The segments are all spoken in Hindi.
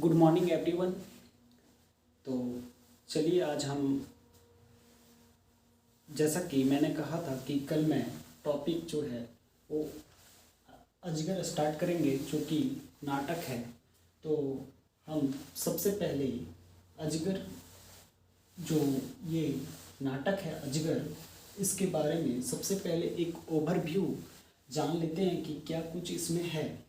Good morning everyone. तो चलिए आज हम, जैसा कि मैंने कहा था कि कल मैं टॉपिक जो है वो अजगर स्टार्ट करेंगे, जो कि नाटक है। तो हम सबसे पहले अजगर, जो ये नाटक है अजगर, इसके बारे में सबसे पहले एक ओवरव्यू जान लेते हैं कि क्या कुछ इसमें है।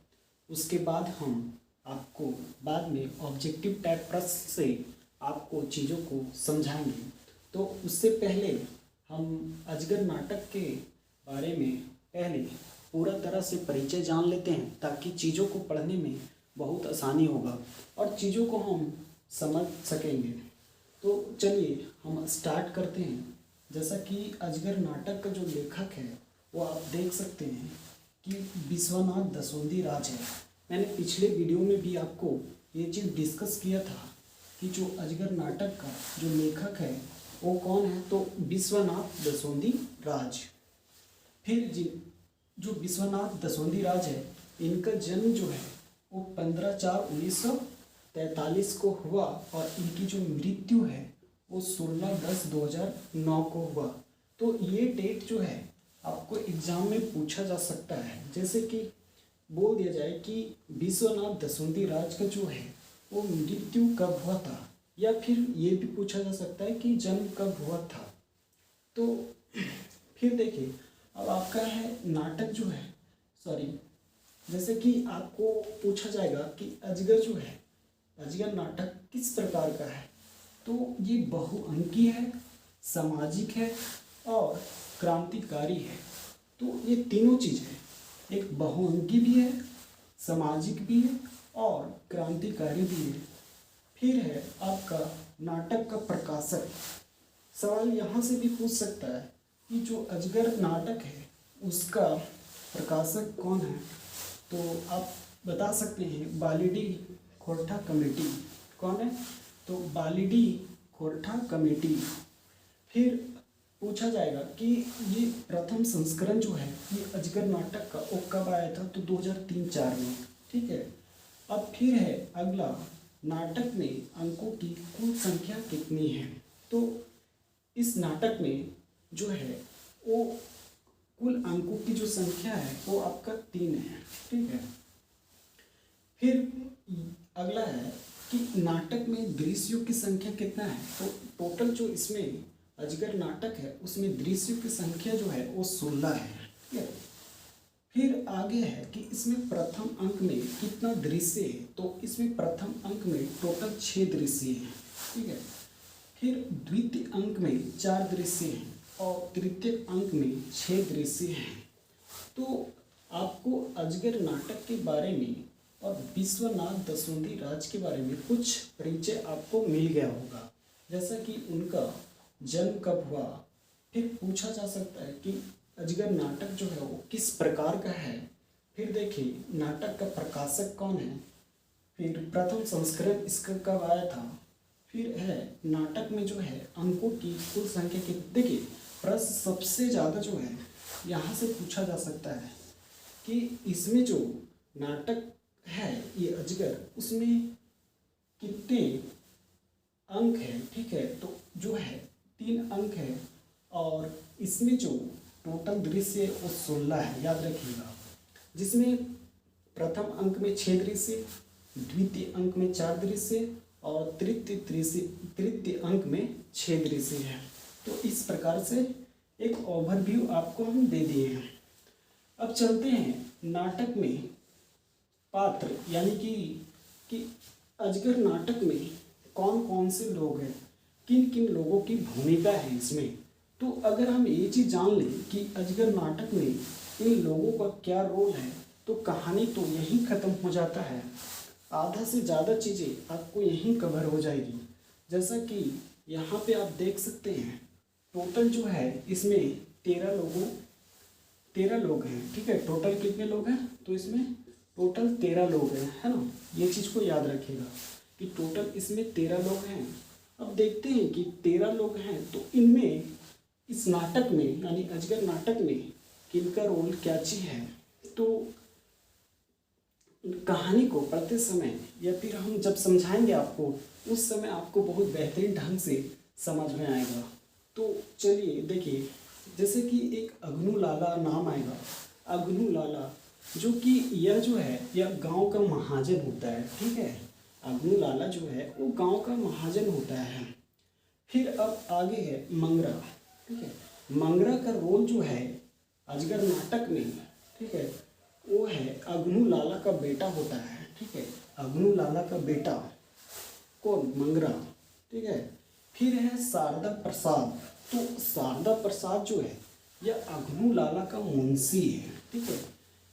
उसके बाद हम आपको बाद में ऑब्जेक्टिव टाइप प्रश्न से आपको चीज़ों को समझाएंगे। तो उससे पहले हम अजगर नाटक के बारे में पहले पूरा तरह से परिचय जान लेते हैं, ताकि चीज़ों को पढ़ने में बहुत आसानी होगा और चीज़ों को हम समझ सकेंगे। तो चलिए हम स्टार्ट करते हैं। जैसा कि अजगर नाटक का जो लेखक है वो आप देख सकते हैं कि विश्वनाथ दसोंधी राज है। मैंने पिछले वीडियो में भी आपको ये चीज़ डिस्कस किया था कि जो अजगर नाटक का जो लेखक है वो कौन है, तो विश्वनाथ दसोंधी राज। फिर जो विश्वनाथ दसोंधी राज है, इनका जन्म जो है वो 15/4/1943 को हुआ और इनकी जो मृत्यु है वो 16/10/2009 को हुआ। तो ये डेट जो है आपको एग्ज़ाम में पूछा जा सकता है। जैसे कि बोल दिया जाए कि विश्वनाथ दसोंधी राज का जो है वो मृत्यु कब हुआ था, या फिर ये भी पूछा जा सकता है कि जन्म कब हुआ था। तो फिर देखिए, अब आपका है नाटक जो है, जैसे कि आपको पूछा जाएगा कि अजगर जो है, अजगर नाटक किस प्रकार का है। तो ये बहुअंकी है, सामाजिक है और क्रांतिकारी है। तो ये तीनों चीज़ है, एक बहुअंकी भी है, सामाजिक भी है और क्रांतिकारी भी है। फिर है आपका नाटक का प्रकाशक। सवाल यहाँ से भी पूछ सकता है कि जो अजगर नाटक है उसका प्रकाशक कौन है। तो आप बता सकते हैं बालिडी खोरठा कमेटी। कौन है, तो बालिडी खोरठा कमेटी। फिर पूछा जाएगा कि ये प्रथम संस्करण जो है ये अजगर नाटक का वो कब आया था, तो 2003-4 में। ठीक है। अब फिर है अगला, नाटक में अंकों की कुल संख्या कितनी है। तो इस नाटक में जो है वो कुल अंकों की जो संख्या है वो आपका 3 है। ठीक है। फिर अगला है कि नाटक में दृश्यों की संख्या कितना है। तो टोटल जो इसमें अजगर नाटक है उसमें दृश्यों की संख्या जो है वो 16 है। ठीक है। फिर आगे है कि इसमें प्रथम अंक में कितना दृश्य है। तो इसमें प्रथम अंक में टोटल 6 दृश्य हैं। ठीक है। फिर द्वितीय अंक में 4 दृश्य हैं और तृतीय अंक में 6 दृश्य हैं। तो आपको अजगर नाटक के बारे में और विश्वनाथ दसोंधी राज के बारे में कुछ परिचय आपको मिल गया होगा। जैसा कि उनका जन्म कब हुआ, फिर पूछा जा सकता है कि अजगर नाटक जो है वो किस प्रकार का है। फिर देखिए नाटक का प्रकाशक कौन है, फिर प्रथम संस्करण इसका कब आया था। फिर है नाटक में जो है अंकों की कुल संख्या की। देखिए प्रश्न सबसे ज़्यादा जो है यहाँ से पूछा जा सकता है कि इसमें जो नाटक है ये अजगर, उसमें कितने अंक हैं। ठीक है। तो जो है 3 अंक है और इसमें जो टोटल दृश्य वो 16 है, याद रखिएगा। जिसमें प्रथम अंक में 6 दृश्य, द्वितीय अंक में 4 दृश्य और तृतीय अंक में 6 दृश्य है। तो इस प्रकार से एक ओवरव्यू आपको हम दे दिए हैं। अब चलते हैं नाटक में पात्र, यानी कि अजगर नाटक में कौन कौन से लोग हैं, किन किन लोगों की भूमिका है इसमें। तो अगर हम ये चीज़ जान लें कि अजगर नाटक में इन लोगों का क्या रोल है, तो कहानी तो यहीं ख़त्म हो जाता है। आधा से ज़्यादा चीज़ें आपको यहीं कवर हो जाएगी। जैसा कि यहाँ पे आप देख सकते हैं टोटल जो है इसमें 13 लोग हैं। ठीक है। टोटल कितने लोग हैं, तो इसमें टोटल 13 लोग हैं, है ना। ये चीज़ को याद रखिएगा कि टोटल इसमें 13 लोग हैं। अब देखते हैं कि 13 लोग हैं तो इनमें इस नाटक में, यानी अजगर नाटक में, किनका रोल क्या चीज़ है। तो कहानी को पढ़ते समय या फिर हम जब समझाएंगे आपको, उस समय आपको बहुत बेहतरीन ढंग से समझ में आएगा। तो चलिए देखिए, जैसे कि एक अग्नू लाला नाम आएगा। अग्नू लाला जो कि यह जो है यह गांव का महाजन होता है, ठीक है। अग्नू लाला जो है वो गांव का महाजन होता है। फिर अब आगे है मंगरा, ठीक है। मंगरा का रोल जो है अजगर नाटक में, ठीक है, वो है अग्नू लाला का बेटा होता है, ठीक है। अग्नू लाला का बेटा कौन? मंगरा, ठीक है। फिर है शारदा प्रसाद। तो शारदा प्रसाद जो है यह अग्नू लाला का मुंशी है, ठीक है।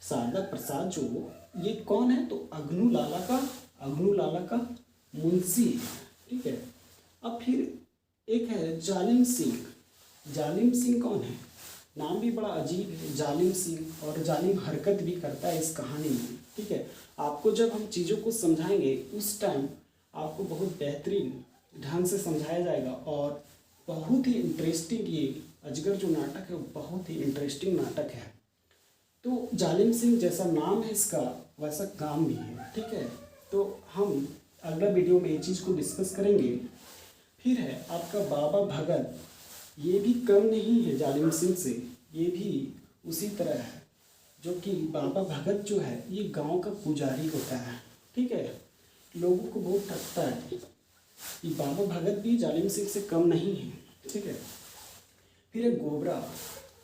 शारदा प्रसाद जो ये कौन है? तो अग्नू लाला का मुंशी है, ठीक है। अब फिर एक है जालिम सिंह। जालिम सिंह कौन है? नाम भी बड़ा अजीब है, जालिम सिंह, और जालिम हरकत भी करता है इस कहानी में, ठीक है। आपको जब हम चीज़ों को समझाएंगे उस टाइम आपको बहुत बेहतरीन ढंग से समझाया जाएगा, और बहुत ही इंटरेस्टिंग ये अजगर जो नाटक है वो बहुत ही इंटरेस्टिंग नाटक है। तो जालिम सिंह जैसा नाम है इसका वैसा काम भी है, ठीक है। तो हम अगला वीडियो में ये चीज़ को डिस्कस करेंगे। फिर है आपका बाबा भगत। ये भी कम नहीं है जालिम सिंह से, ये भी उसी तरह है, जो कि बाबा भगत जो है ये गांव का पुजारी होता है, ठीक है। लोगों को बहुत ठगता है। ये बाबा भगत भी जालिम सिंह से कम नहीं है, ठीक है। फिर है गोबरा।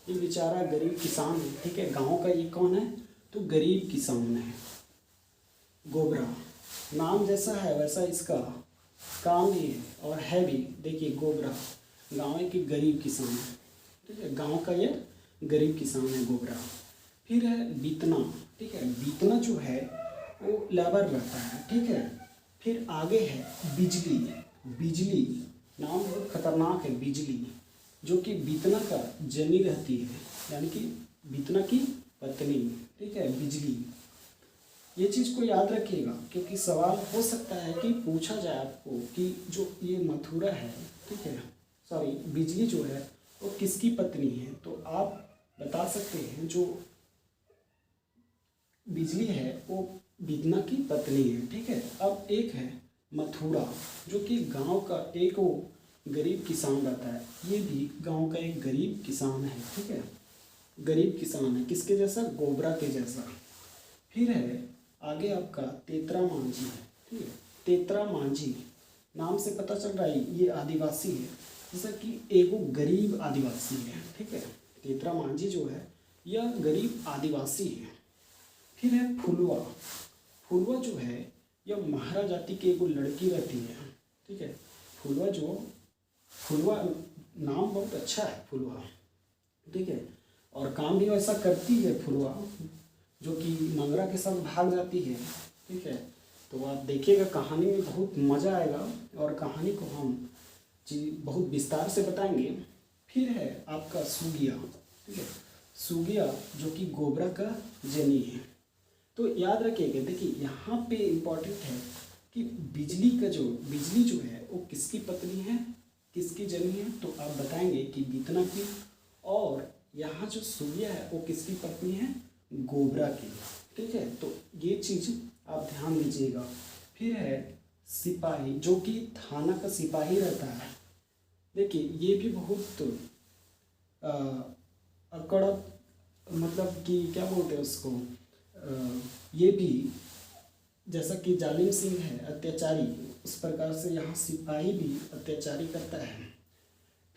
ये बेचारा गरीब किसान है, ठीक है। गांव का ये कौन है? तो गरीब किसान है गोबरा। नाम जैसा है वैसा इसका काम भी है और है भी। देखिए गोबरा गाँव के गरीब किसान है, ठीक है। गांव का ये गरीब किसान है गोबरा। फिर है बीतना, ठीक है। बीतना जो है वो लेबर रहता है, ठीक है। फिर आगे है बिजली। बिजली नाम बहुत खतरनाक है, बिजली, जो कि बीतना का जनी रहती है, यानी कि बीतना की पत्नी, ठीक है, बिजली। ये चीज़ को याद रखिएगा क्योंकि सवाल हो सकता है कि पूछा जाए आपको कि जो ये मथुरा है, ठीक है, सॉरी बिजली जो है वो किसकी पत्नी है, तो आप बता सकते हैं जो बिजली है वो बीतना की पत्नी है, ठीक है। अब एक है मथुरा, जो कि गांव का एक वो गरीब किसान रहता है। ये भी गांव का एक गरीब किसान है, ठीक है। गरीब किसान है किसके जैसा? गोबरा के जैसा। फिर है आगे आपका तेतरा मांझी है, ठीक है। तेतरा मांझी नाम से पता चल रहा है ये आदिवासी है, जैसा कि एगो गरीब आदिवासी है, ठीक है। तेतरा मांझी जो है यह गरीब आदिवासी है। फिर है फुलवा। फुलवा जो है यह महारा जाति की एगो लड़की रहती है, ठीक है। फुलवा नाम बहुत अच्छा है फुलवा, ठीक है। और काम भी वैसा करती है फुलवा, जो कि मंगरा के साथ भाग जाती है, ठीक है। तो आप देखिएगा कहानी में बहुत मज़ा आएगा और कहानी को हम बहुत विस्तार से बताएंगे। फिर है आपका सूगिया, ठीक है। सूगिया जो कि गोबरा का जनी है। तो याद रखिएगा, देखिए यहाँ पे इम्पोर्टेंट है कि बिजली जो है वो किसकी पत्नी है, किसकी जनी है, तो आप बताएंगे कि बीतना की। और यहाँ जो सूर्या है वो किसकी पत्नी है? गोबरा की, ठीक है। तो ये चीज़ आप ध्यान दीजिएगा। फिर है सिपाही, जो कि थाना का सिपाही रहता है। देखिए ये भी बहुत अकड़, मतलब कि क्या बोलते हैं उसको, ये भी जैसा कि जालिम सिंह है अत्याचारी, उस प्रकार से यहाँ सिपाही भी अत्याचारी करता है।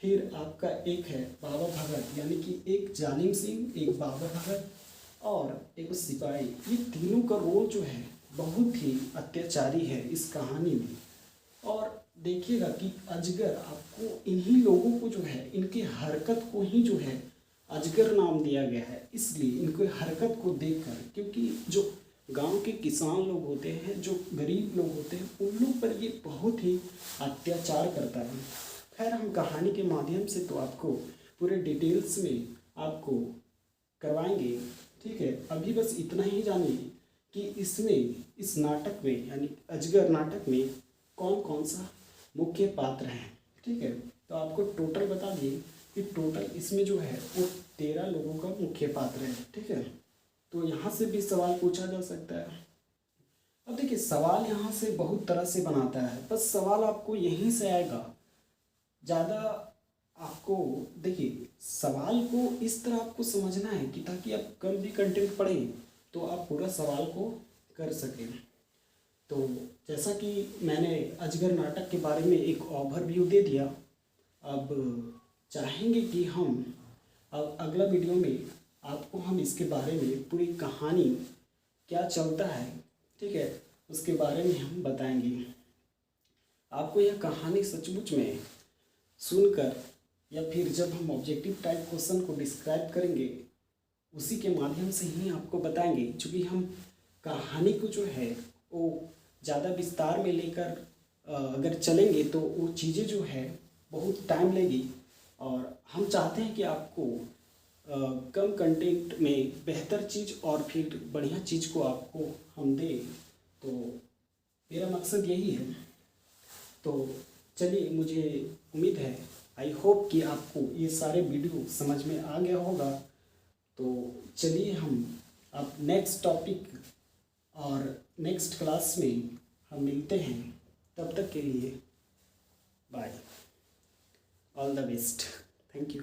फिर आपका एक है बाबा भगत, यानी कि एक जालिम सिंह, एक बाबा भगत और एक सिपाही। ये तीनों का रोल जो है बहुत ही अत्याचारी है इस कहानी में। और देखिएगा कि अजगर, आपको इन्हीं लोगों को जो है इनकी हरकत को ही जो है अजगर नाम दिया गया है, इसलिए इनकी हरकत को देखकर, क्योंकि जो गांव के किसान लोग होते हैं, जो गरीब लोग होते हैं, उन लोग पर ये बहुत ही अत्याचार करता है। खैर हम कहानी के माध्यम से तो आपको पूरे डिटेल्स में आपको करवाएंगे, ठीक है। अभी बस इतना ही जानिए कि इसमें, इस नाटक में, यानी अजगर नाटक में कौन कौन सा मुख्य पात्र हैं, ठीक है। तो आपको टोटल बता दिए कि टोटल इसमें जो है वो 13 लोगों का मुख्य पात्र है, ठीक है। तो यहाँ से भी सवाल पूछा जा सकता है अब देखिए सवाल यहाँ से बहुत तरह से बनाता है, बस सवाल आपको यहीं से आएगा। ज़्यादा आपको देखिए सवाल को इस तरह आपको समझना है कि ताकि आप कम भी कंटेंट पढ़ें तो आप पूरा सवाल को कर सकें। तो जैसा कि मैंने अजगर नाटक के बारे में एक ओवरव्यू दे दिया, अब चाहेंगे कि हम अब अगला वीडियो में आपको हम इसके बारे में पूरी कहानी क्या चलता है, ठीक है, उसके बारे में हम बताएंगे। आपको यह कहानी सचमुच में सुनकर या फिर जब हम ऑब्जेक्टिव टाइप क्वेश्चन को डिस्क्राइब करेंगे उसी के माध्यम से ही आपको बताएंगे, क्योंकि हम कहानी को जो है वो ज़्यादा विस्तार में लेकर अगर चलेंगे तो वो चीज़ें जो है बहुत टाइम लेगी, और हम चाहते हैं कि आपको कम कंटेंट में बेहतर चीज़ और फिर बढ़िया चीज़ को आपको हम दें। तो मेरा मकसद यही है। तो चलिए, मुझे उम्मीद है, आई होप कि आपको ये सारे वीडियो समझ में आ गया होगा। तो चलिए हम अब नेक्स्ट टॉपिक और नेक्स्ट क्लास में हम मिलते हैं। तब तक के लिए bye, all the best, thank you.